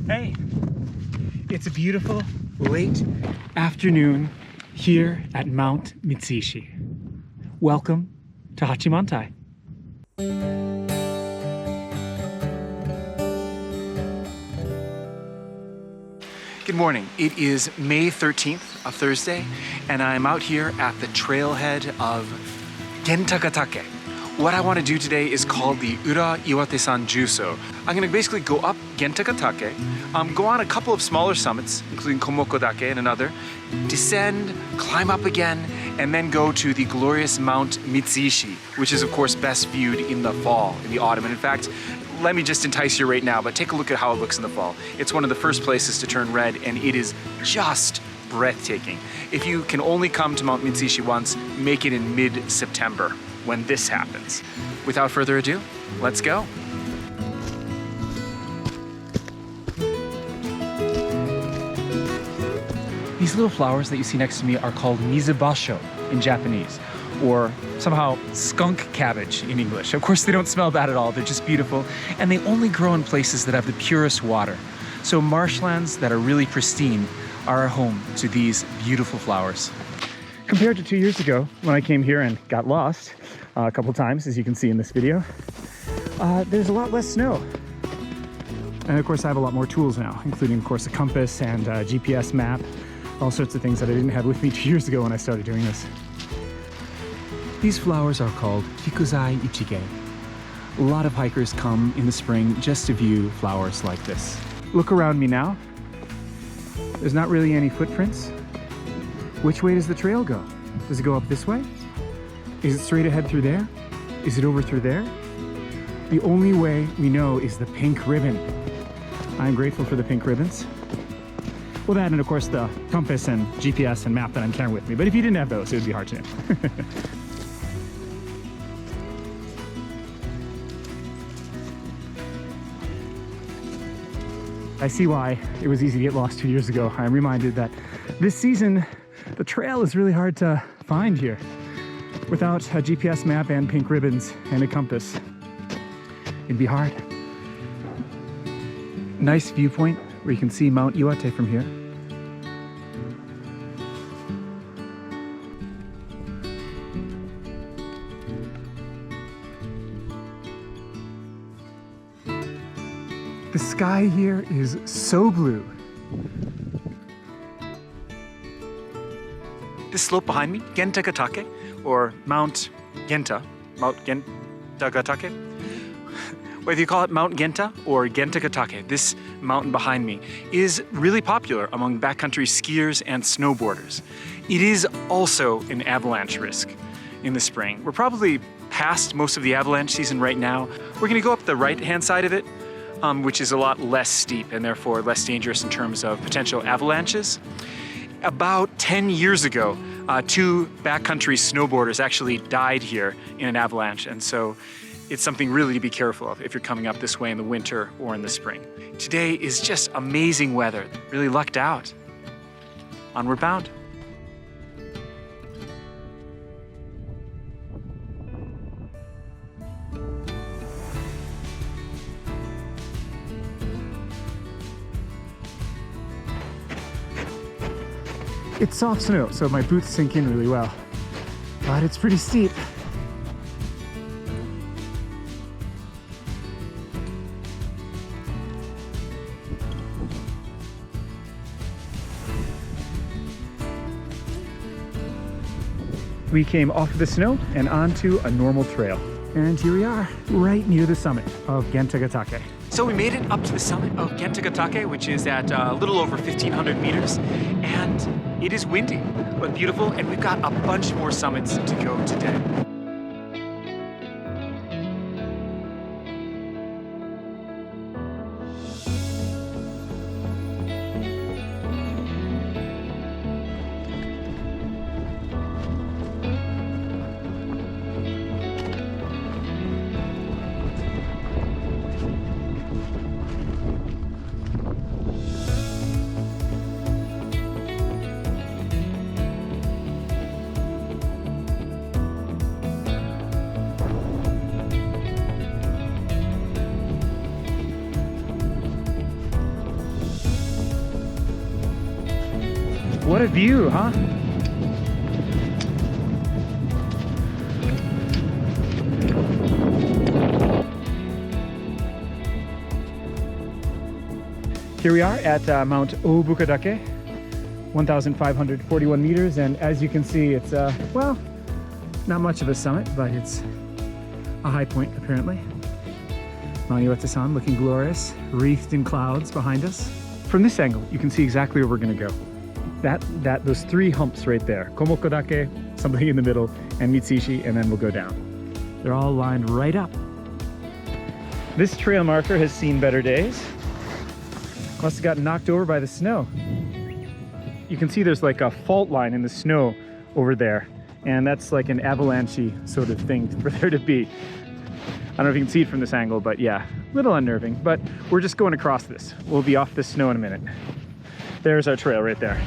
Hey, it's a beautiful late afternoon here at Mount Mitsishi. Welcome to Hachimantai. Good morning. It is May 13th, a Thursday, and I'm out here at the trailhead of Gentakatake. What I want to do today is called the Ura Iwate Juso. I'm going to basically go up Gentakatake, go on a couple of smaller summits, including Komoko and another, descend, climb up again, and then go to the glorious Mount Mitsishi, which is of course best viewed in the fall, in the autumn. And in fact, let me just entice you right now, but take a look at how it looks in the fall. It's one of the first places to turn red, and it is just breathtaking. If you can only come to Mount Mitsishi once, make it in mid-September when this happens. Without further ado, let's go. These little flowers that you see next to me are called mizubasho in Japanese, or somehow skunk cabbage in English. Of course, they don't smell bad at all. They're just beautiful, and they only grow in places that have the purest water. So marshlands that are really pristine are home to these beautiful flowers. Compared to 2 years ago, when I came here and got lost a couple times, as you can see in this video, there's a lot less snow. And of course, I have a lot more tools now, including, of course, a compass and a GPS map, all sorts of things that I didn't have with me 2 years ago when I started doing this. These flowers are called Hikuzai Ichige. A lot of hikers come in the spring just to view flowers like this. Look around me now. There's not really any footprints. Which way does the trail go? Does it go up this way? Is it straight ahead through there? Is it over through there? The only way we know is the pink ribbon. I'm grateful for the pink ribbons. Well, that and of course the compass and GPS and map that I'm carrying with me. But if you didn't have those, it would be hard to know. I see why it was easy to get lost 2 years ago. I'm reminded that this season, the trail is really hard to find here without a GPS map and pink ribbons and a compass. It'd be hard. Nice viewpoint where you can see Mount Iwate from here. The sky here is so blue. This slope behind me, Gentakatake, or Mount Genta, Mount Gentakatake. Whether you call it Mount Genta or Gentakatake, this mountain behind me is really popular among backcountry skiers and snowboarders. It is also an avalanche risk in the spring. We're probably past most of the avalanche season right now. We're gonna go up the right-hand side of it, which is a lot less steep and therefore less dangerous in terms of potential avalanches. About 10 years ago, 2 backcountry snowboarders actually died here in an avalanche, and so it's something really to be careful of if you're coming up this way in the winter or in the spring. Today is just amazing weather. Really lucked out. Onward bound. It's soft snow, so my boots sink in really well, but it's pretty steep. We came off of the snow and onto a normal trail. And here we are, right near the summit of Gentakatake. So we made it up to the summit of Gentakatake, which is at a little over 1,500 meters, and it is windy, but beautiful, and we've got a bunch more summits to go today. What a view, huh? Here we are at Mount Obukadake, 1,541 meters, and as you can see, it's, well, not much of a summit, but it's a high point, apparently. Mount Iwate-san looking glorious, wreathed in clouds behind us. From this angle, you can see exactly where we're gonna go. Those three humps right there, Komoko dake, something in the middle, and Mitsishi, and then we'll go down. They're all lined right up. This trail marker has seen better days. Must have gotten knocked over by the snow. You can see there's like a fault line in the snow over there, and that's like an avalanche-y sort of thing for there to be. I don't know if you can see it from this angle, but yeah, a little unnerving, but we're just going across this. We'll be off this snow in a minute. There's our trail right there.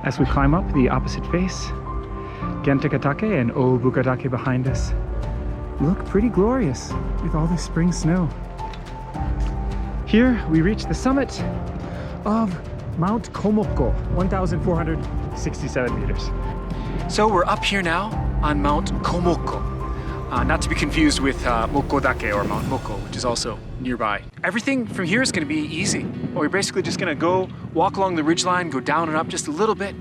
As we climb up the opposite face, Gentekatake and Obukadake behind us look pretty glorious with all this spring snow. Here we reach the summit of Mount Komoko, 1,467 meters. So we're up here now on Mount Komoko, not to be confused with Mokodake or Mount Moko, which is also nearby. Everything from here is going to be easy. We're basically just going to go walk along the ridgeline, go down and up just a little bit,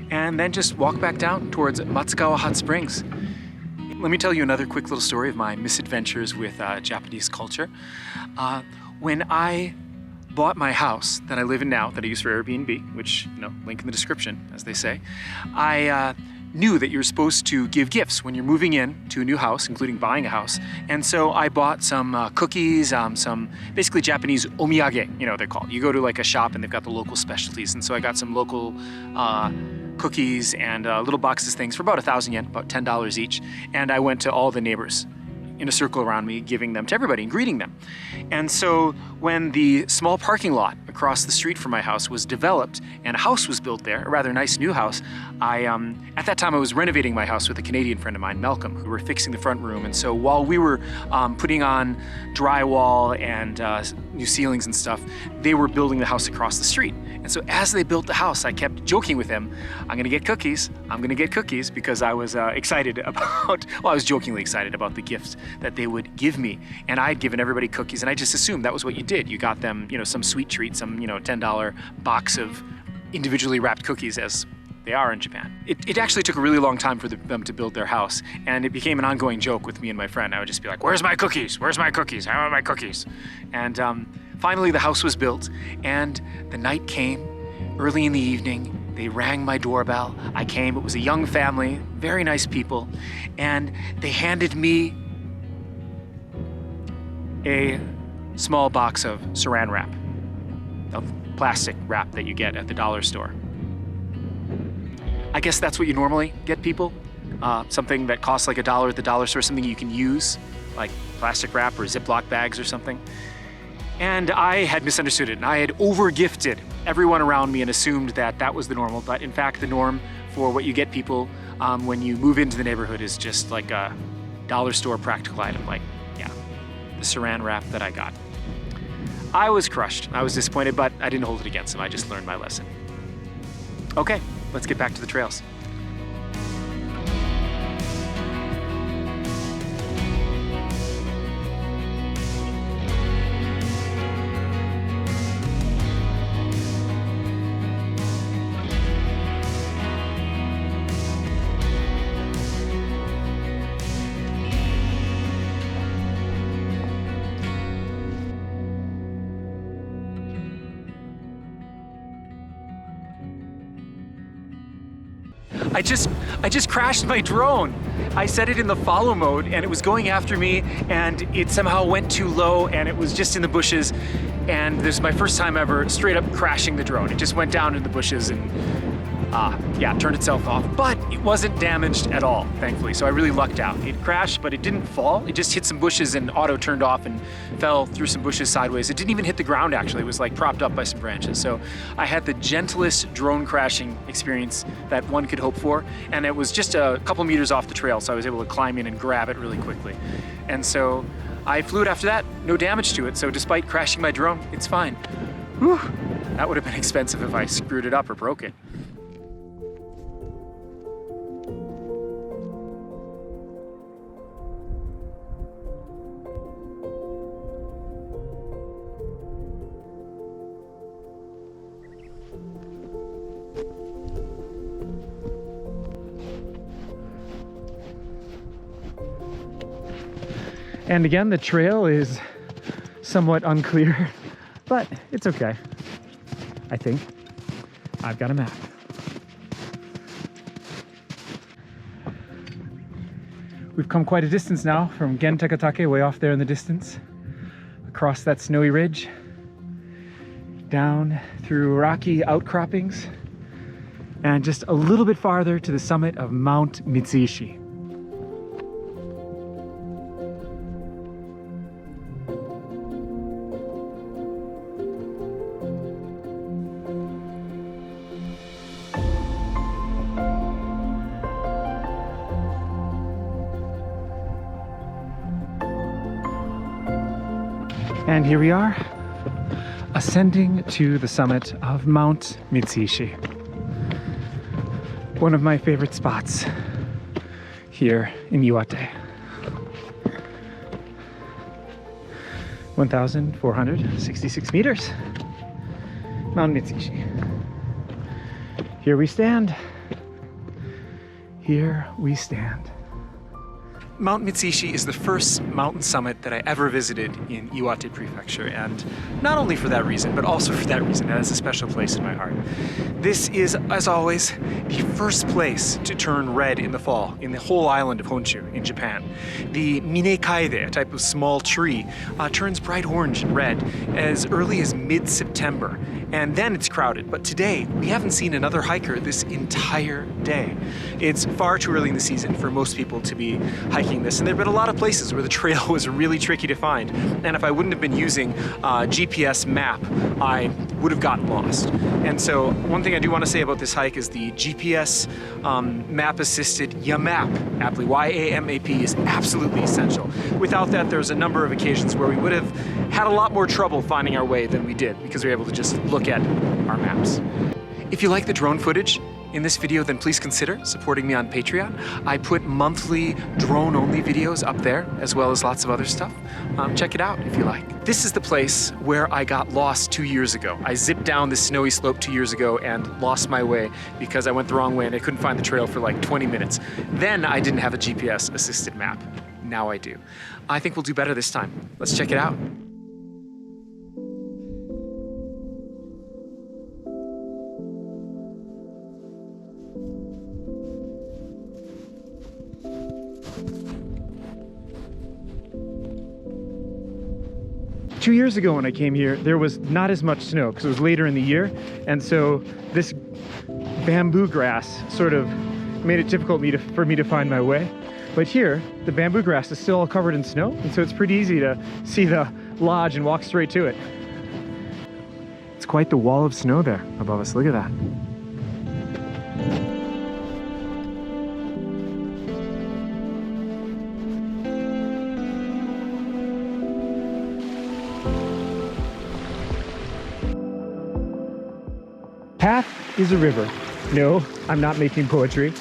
and then just walk back down towards Matsugawa Hot Springs. Let me tell you another quick little story of my misadventures with Japanese culture. When I bought my house that I live in now, that I use for Airbnb, which, you know, link in the description, as they say, I knew that you're supposed to give gifts when you're moving in to a new house, including buying a house. And so I bought some cookies, some basically Japanese omiyage, you know, they're called. You go to like a shop and they've got the local specialties. And so I got some local cookies and little boxes things for about 1,000 yen, about $10 each. And I went to all the neighbors in a circle around me, giving them to everybody and greeting them. And so when the small parking lot across the street from my house was developed and a house was built there, a rather nice new house, at that time I was renovating my house with a Canadian friend of mine, Malcolm, who were fixing the front room. And so while we were putting on drywall and new ceilings and stuff, they were building the house across the street. And so as they built the house, I kept joking with him, I'm gonna get cookies, because I was excited about, well, I was jokingly excited about the gifts that they would give me. And I had given everybody cookies, and I just assumed that was what you did. You got them, you know, some sweet treat, some, you know, $10 box of individually wrapped cookies, as they are in Japan. It actually took a really long time for them to build their house, and it became an ongoing joke with me and my friend. I would just be like, where's my cookies? Where's my cookies? I want my cookies. And finally the house was built, and the night came. Early in the evening, they rang my doorbell. I came. It was a young family, very nice people, and they handed me a small box of saran wrap, of plastic wrap that you get at the dollar store. I guess that's what you normally get people. Something that costs like $1 at the dollar store, something you can use, like plastic wrap or Ziploc bags or something. And I had misunderstood it, and I had over-gifted everyone around me and assumed that that was the normal, but in fact the norm for what you get people when you move into the neighborhood is just like a dollar store practical item, like, yeah, the saran wrap that I got. I was crushed, I was disappointed, but I didn't hold it against them. I just learned my lesson. Okay, let's get back to the trails. I just crashed my drone. I set it in the follow mode and it was going after me, and it somehow went too low and it was just in the bushes, and this is my first time ever straight up crashing the drone. It just went down in the bushes, and yeah, turned itself off, but it wasn't damaged at all, thankfully, so I really lucked out. It crashed, but it didn't fall. It just hit some bushes and auto turned off and fell through some bushes sideways. It didn't even hit the ground, actually. It was like propped up by some branches. So I had the gentlest drone crashing experience that one could hope for, and it was just a couple meters off the trail, so I was able to climb in and grab it really quickly. And so I flew it after that, no damage to it, so despite crashing my drone, it's fine. Whew. That would have been expensive if I screwed it up or broke it. And again, the trail is somewhat unclear, but it's okay. I think I've got a map. We've come quite a distance now from Gen Takatake, way off there in the distance, across that snowy ridge, down through rocky outcroppings, and just a little bit farther to the summit of Mount Mitsishi. And here we are, ascending to the summit of Mount Mitsishi. One of my favorite spots here in Iwate. 1,466 meters, Mount Mitsishi. Here we stand. Here we stand. Mount Mitsishi is the first mountain summit that I ever visited in Iwate Prefecture, and not only for that reason, but also for that reason, it has a special place in my heart. This is, as always, the first place to turn red in the fall in the whole island of Honshu in Japan. The minekaide, a type of small tree, turns bright orange and red as early as mid-September, and then it's crowded. But today, we haven't seen another hiker this entire day. It's far too early in the season for most people to be hiking this, and there have been a lot of places where the trail was really tricky to find, and if I wouldn't have been using a GPS map, I would have gotten lost. And so one thing I do want to say about this hike is the GPS map-assisted YAMAP, aptly Y-A-M-A-P, is absolutely essential. Without that, there's a number of occasions where we would have had a lot more trouble finding our way than we did because we were able to just look at our maps. If you like the drone footage in this video, then please consider supporting me on Patreon. I put monthly drone-only videos up there, as well as lots of other stuff. Check it out if you like. This is the place where I got lost 2 years ago. I zipped down this snowy slope 2 years ago and lost my way because I went the wrong way and I couldn't find the trail for like 20 minutes. Then I didn't have a GPS-assisted map. Now I do. I think we'll do better this time. Let's check it out. Two years ago when I came here, there was not as much snow because it was later in the year, and so this bamboo grass sort of made it difficult for me to find my way. But here, the bamboo grass is still all covered in snow, and so it's pretty easy to see the lodge and walk straight to it. It's quite the wall of snow there above us. Look at that. Path is a river. No, I'm not making poetry.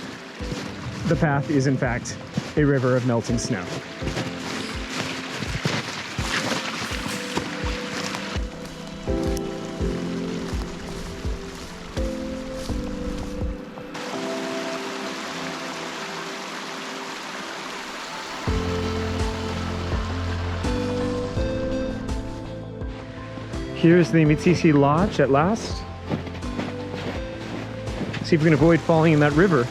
The path is, in fact, a river of melting snow. Here's the Mitsishi Lodge at last. See if we can avoid falling in that river.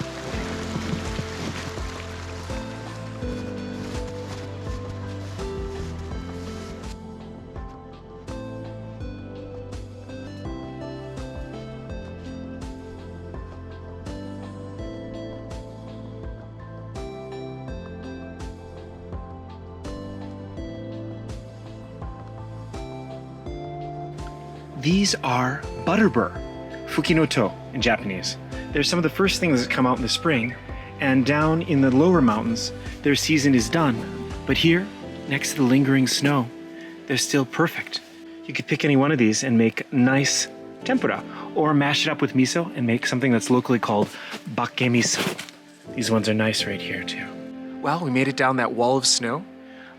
These are Butterbur Fukinoto in Japanese. They're some of the first things that come out in the spring, and down in the lower mountains, their season is done. But here, next to the lingering snow, they're still perfect. You could pick any one of these and make nice tempura, or mash it up with miso and make something that's locally called bakke miso. These ones are nice right here too. Well, we made it down that wall of snow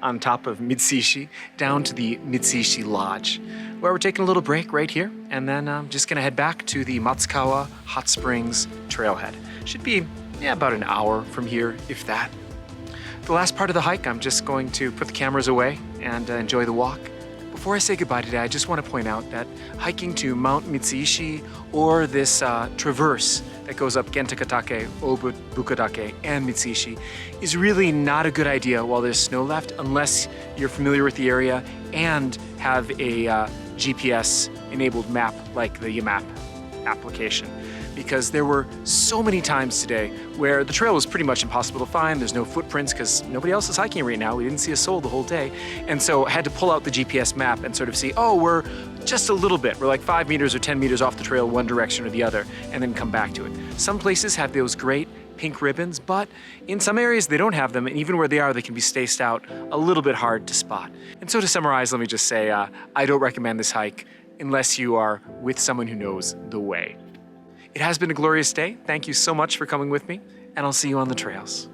on top of Mitsishi, down to the Mitsishi Lodge, where we're taking a little break right here, and then I'm just gonna head back to the Matsukawa Hot Springs trailhead. Should be, about an hour from here, if that. The last part of the hike, I'm just going to put the cameras away and enjoy the walk. Before I say goodbye today, I just want to point out that hiking to Mount Mitsishi or this traverse that goes up Gentakatake, Obukadake, and Mitsishi is really not a good idea while there's snow left unless you're familiar with the area and have a GPS-enabled map like the Yamap application. Because there were so many times today where the trail was pretty much impossible to find. There's no footprints because nobody else is hiking right now. We didn't see a soul the whole day. And so I had to pull out the GPS map and sort of see, oh, we're just a little bit. We're like 5 meters or 10 meters off the trail one direction or the other, and then come back to it. Some places have those great pink ribbons, but in some areas they don't have them, and even where they are, they can be spaced out a little bit hard to spot. And so to summarize, let me just say, I don't recommend this hike unless you are with someone who knows the way. It has been a glorious day. Thank you so much for coming with me, and I'll see you on the trails.